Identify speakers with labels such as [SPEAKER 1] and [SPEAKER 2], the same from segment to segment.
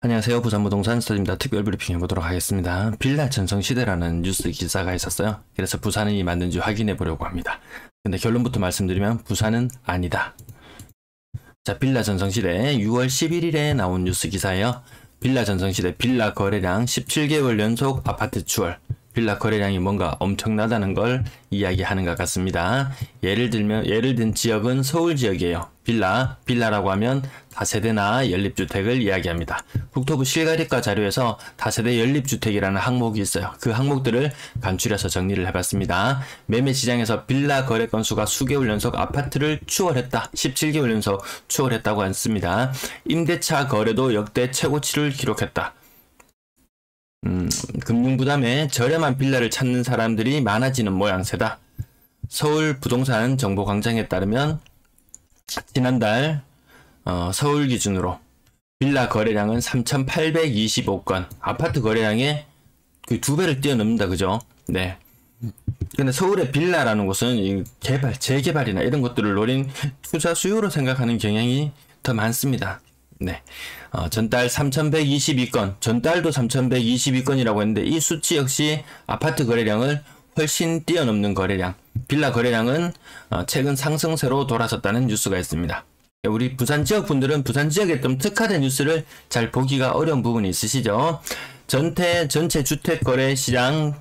[SPEAKER 1] 안녕하세요. 부산부동산 스터디입니다. 특별 브리핑 해보도록 하겠습니다. 빌라 전성시대라는 뉴스 기사가 있었어요. 그래서 부산이 맞는지 확인해 보려고 합니다. 근데 결론부터 말씀드리면 부산은 아니다. 자, 빌라 전성시대 6월 11일에 나온 뉴스 기사예요. 빌라 전성시대 빌라 거래량 17개월 연속 아파트 추월. 빌라 거래량이 뭔가 엄청나다는 걸 이야기하는 것 같습니다. 예를 든 지역은 서울 지역이에요. 빌라라고 하면 다세대나 연립주택을 이야기합니다. 국토부 실가리과 자료에서 다세대 연립주택이라는 항목이 있어요. 그 항목들을 간추려서 정리를 해봤습니다. 매매 시장에서 빌라 거래 건수가 수개월 연속 아파트를 추월했다. 17개월 연속 추월했다고 했습니다. 임대차 거래도 역대 최고치를 기록했다. 금융부담에 저렴한 빌라를 찾는 사람들이 많아지는 모양새다. 서울 부동산 정보광장에 따르면 지난달 서울 기준으로 빌라 거래량은 3,825건, 아파트 거래량의 그 2배를 뛰어넘는다, 그죠? 네. 근데 서울의 빌라라는 곳은 재개발이나 이런 것들을 노린 투자 수요로 생각하는 경향이 더 많습니다. 네. 전달 3,122건, 전달도 3,122건이라고 했는데 이 수치 역시 아파트 거래량을 훨씬 뛰어넘는 거래량, 빌라 거래량은 최근 상승세로 돌아섰다는 뉴스가 있습니다. 우리 부산 지역 분들은 부산 지역에 좀 특화된 뉴스를 잘 보기가 어려운 부분이 있으시죠? 전체 주택 거래 시장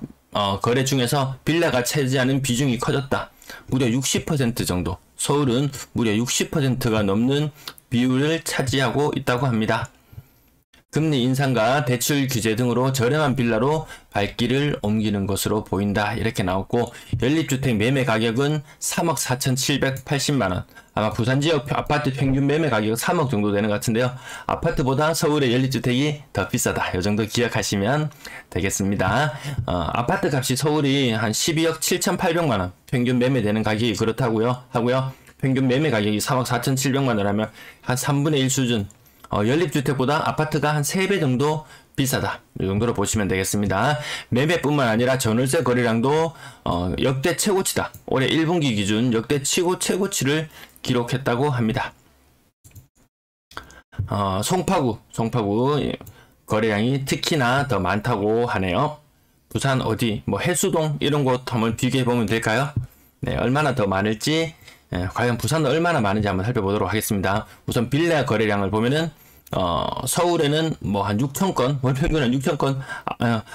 [SPEAKER 1] 거래 중에서 빌라가 차지하는 비중이 커졌다. 무려 60% 정도. 서울은 무려 60%가 넘는 비율을 차지하고 있다고 합니다. 금리 인상과 대출 규제 등으로 저렴한 빌라로 발길을 옮기는 것으로 보인다. 이렇게 나왔고, 연립주택 매매 가격은 3억 4,780만원. 아마 부산 지역 아파트 평균 매매 가격은 3억 정도 되는 것 같은데요. 아파트보다 서울의 연립주택이 더 비싸다. 이 정도 기억하시면 되겠습니다. 아파트 값이 서울이 한 12억 7,800만원 평균 매매되는 가격이 그렇다고요. 평균 매매 가격이 3억 4,700만원 하면 한 3분의 1 수준. 연립주택보다 아파트가 한 3배 정도 비싸다. 이 정도로 보시면 되겠습니다. 매매뿐만 아니라 전월세 거래량도 역대 최고치다. 올해 1분기 기준 역대 최고치를 기록했다고 합니다. 송파구 거래량이 특히나 더 많다고 하네요. 부산 어디 해수동 이런 곳 한번 비교해 보면 될까요? 네, 얼마나 더 많을지, 과연 부산은 얼마나 많은지 한번 살펴보도록 하겠습니다. 우선 빌라 거래량을 보면은 서울에는 한 6,000건, 월 평균 한 6,000건,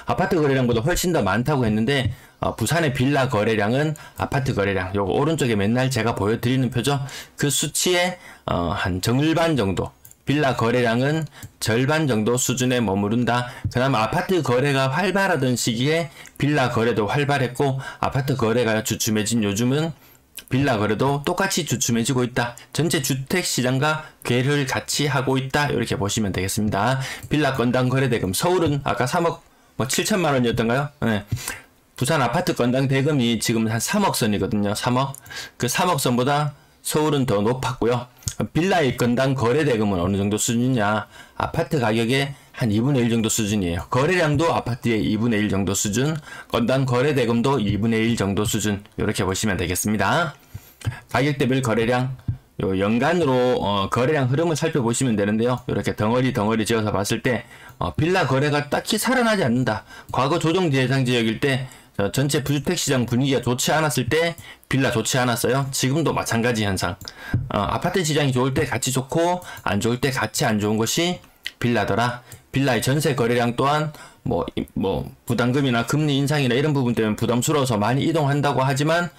[SPEAKER 1] 아파트 거래량보다 훨씬 더 많다고 했는데, 부산의 빌라 거래량은 아파트 거래량, 요거 오른쪽에 맨날 제가 보여드리는 표죠. 그 수치의 한 절반 정도, 빌라 거래량은 절반 정도 수준에 머무른다. 그나마 아파트 거래가 활발하던 시기에 빌라 거래도 활발했고, 아파트 거래가 주춤해진 요즘은 빌라 거래도 똑같이 주춤해지고 있다. 전체 주택시장과 궤를 같이 하고 있다. 이렇게 보시면 되겠습니다. 빌라 건당 거래대금, 서울은 아까 3억 7천만 원이었던가요? 네. 부산 아파트 건당 대금이 지금 한 3억 선이거든요. 3억. 그 3억 선보다 서울은 더 높았고요. 빌라의 건당 거래대금은 어느 정도 수준이냐? 아파트 가격의 한 2분의 1 정도 수준이에요. 거래량도 아파트의 2분의 1 정도 수준, 건당 거래대금도 2분의 1 정도 수준, 이렇게 보시면 되겠습니다. 가격대별 거래량, 연간으로 거래량 흐름을 살펴보시면 되는데요. 이렇게 덩어리 지어서 봤을 때 빌라 거래가 딱히 살아나지 않는다. 과거 조정 대상 지역일 때 전체 주택시장 분위기가 좋지 않았을 때 빌라 좋지 않았어요. 지금도 마찬가지 현상. 아파트 시장이 좋을 때 같이 좋고 안 좋을 때 같이 안 좋은 것이 빌라더라. 빌라의 전세 거래량 또한 부담금이나 금리 인상이나 이런 부분 때문에 부담스러워서 많이 이동한다고 하지만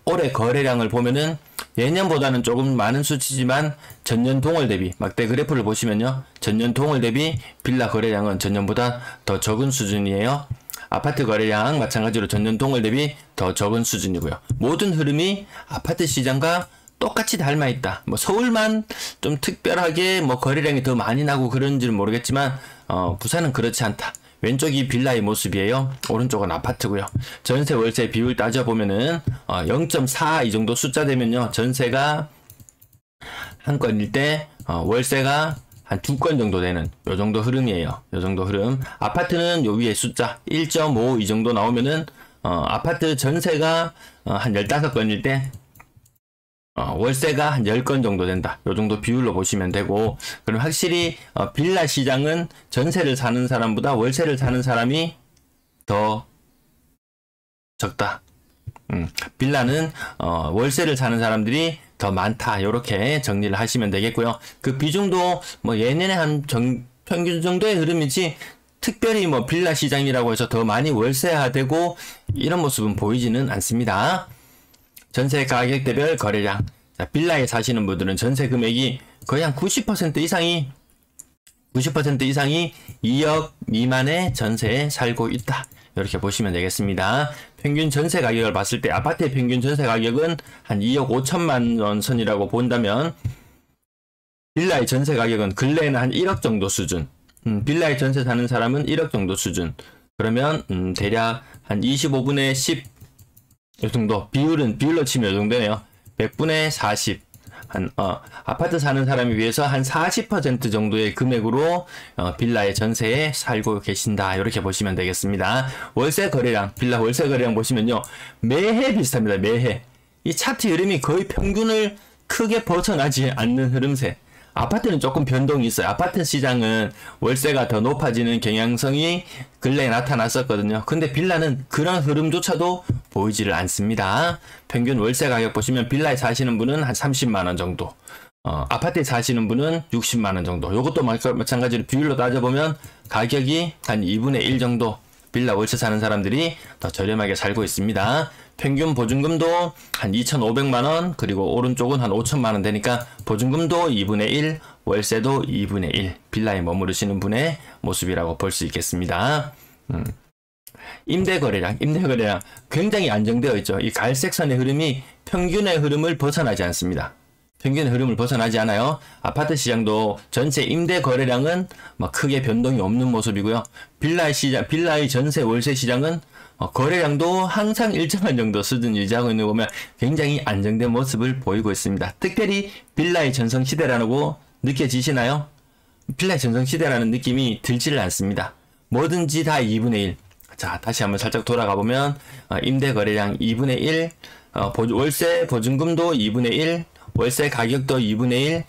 [SPEAKER 1] 올해 거래량을 보면은 예년보다는 조금 많은 수치지만 전년 동월 대비 막대 그래프를 보시면요, 전년 동월 대비 빌라 거래량은 전년보다 더 적은 수준이에요. 아파트 거래량 마찬가지로 전년 동월 대비 더 적은 수준이고요. 모든 흐름이 아파트 시장과 똑같이 닮아있다. 서울만 좀 특별하게 거래량이 더 많이 나고 그런지는 모르겠지만 부산은 그렇지 않다. 왼쪽이 빌라의 모습이에요. 오른쪽은 아파트고요. 전세 월세 비율 따져보면은 0.4 이 정도 숫자 되면요, 전세가 한 건일 때 월세가 한 2건 정도 되는 요 정도 흐름이에요. 요 정도 흐름. 아파트는 요 위에 숫자 1.5 이 정도 나오면은 아파트 전세가 한 15건일 때 월세가 한 10건 정도 된다. 요 정도 비율로 보시면 되고, 그럼 확실히 빌라 시장은 전세를 사는 사람보다 월세를 사는 사람이 더 적다. 빌라는 월세를 사는 사람들이 더 많다. 요렇게 정리를 하시면 되겠고요. 그 비중도 뭐 예년에 한 평균 정도의 흐름이지 특별히 뭐 빌라 시장이라고 해서 더 많이 월세화되고 이런 모습은 보이지는 않습니다. 전세 가격대별 거래량. 자, 빌라에 사시는 분들은 전세 금액이 거의 한 90% 이상이 2억 미만의 전세에 살고 있다. 이렇게 보시면 되겠습니다. 평균 전세 가격을 봤을 때 아파트의 평균 전세 가격은 한 2억 5천만 원 선이라고 본다면 빌라의 전세 가격은 근래에는 한 1억 정도 수준. 빌라의 전세 사는 사람은 1억 정도 수준. 그러면 대략 한 25분의 10 이 정도. 비율로 치면 이 정도네요. 100분의 40. 아파트 사는 사람이 위해서 한 40% 정도의 금액으로 빌라의 전세에 살고 계신다. 이렇게 보시면 되겠습니다. 월세 거래량, 빌라 월세 거래량 보시면요. 매해 비슷합니다. 매해. 이 차트 흐름이 거의 평균을 크게 벗어나지 않는 흐름세. 아파트는 조금 변동이 있어요. 아파트 시장은 월세가 더 높아지는 경향성이 근래에 나타났었거든요. 근데 빌라는 그런 흐름조차도 보이지를 않습니다. 평균 월세 가격 보시면 빌라에 사시는 분은 한 30만원 정도, 아파트에 사시는 분은 60만원 정도. 요것도 마찬가지로 비율로 따져보면 가격이 한 2분의 1 정도 빌라 월세 사는 사람들이 더 저렴하게 살고 있습니다. 평균 보증금도 한 2,500만원, 그리고 오른쪽은 한 5천만원 되니까 보증금도 2분의 1, 월세도 2분의 1, 빌라에 머무르시는 분의 모습이라고 볼 수 있겠습니다. 임대거래량 굉장히 안정되어 있죠. 이 갈색 선의 흐름이 평균의 흐름을 벗어나지 않습니다. 평균의 흐름을 벗어나지 않아요. 아파트 시장도 전체 임대 거래량은 크게 변동이 없는 모습이고요. 빌라의 전세 월세 시장은 거래량도 항상 일정한 정도 수준 유지하고 있는 거 보면 굉장히 안정된 모습을 보이고 있습니다. 특별히 빌라의 전성시대라고 느껴지시나요? 빌라의 전성시대라는 느낌이 들지를 않습니다. 뭐든지 다 2분의 1. 자, 다시 한번 살짝 돌아가 보면 임대 거래량 2분의 1, 월세 보증금도 2분의 1, 월세 가격도 2분의 1,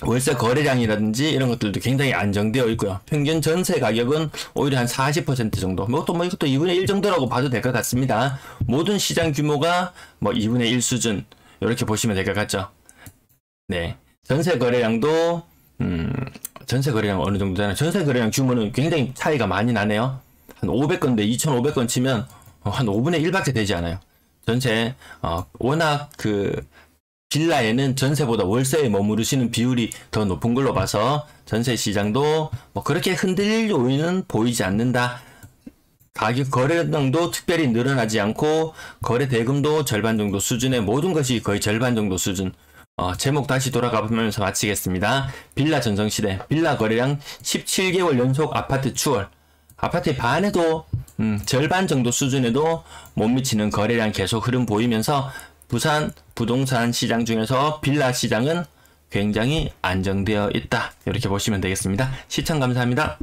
[SPEAKER 1] 월세 거래량이라든지 이런 것들도 굉장히 안정되어 있고요. 평균 전세 가격은 오히려 한 40% 정도. 이것도 2분의 1 정도라고 봐도 될 것 같습니다. 모든 시장 규모가 2분의 1 수준. 이렇게 보시면 될 것 같죠. 네. 전세 거래량도, 전세 거래량 어느 정도 되나요? 전세 거래량 규모는 굉장히 차이가 많이 나네요. 한 500건대 2,500건 치면 한 5분의 1밖에 되지 않아요. 전체, 워낙 빌라에는 전세보다 월세에 머무르시는 비율이 더 높은 걸로 봐서 전세 시장도 그렇게 흔들릴 요인은 보이지 않는다. 가격 거래량도 특별히 늘어나지 않고 거래 대금도 절반 정도 수준의 모든 것이 거의 절반 정도 수준. 제목 다시 돌아가 보면서 마치겠습니다. 빌라 전성시대, 빌라 거래량 17개월 연속 아파트 추월. 아파트의 반에도 절반 정도 수준에도 못 미치는 거래량 계속 흐름 보이면서 부산 부동산 시장 중에서 빌라 시장은 굉장히 안정되어 있다. 이렇게 보시면 되겠습니다. 시청 감사합니다.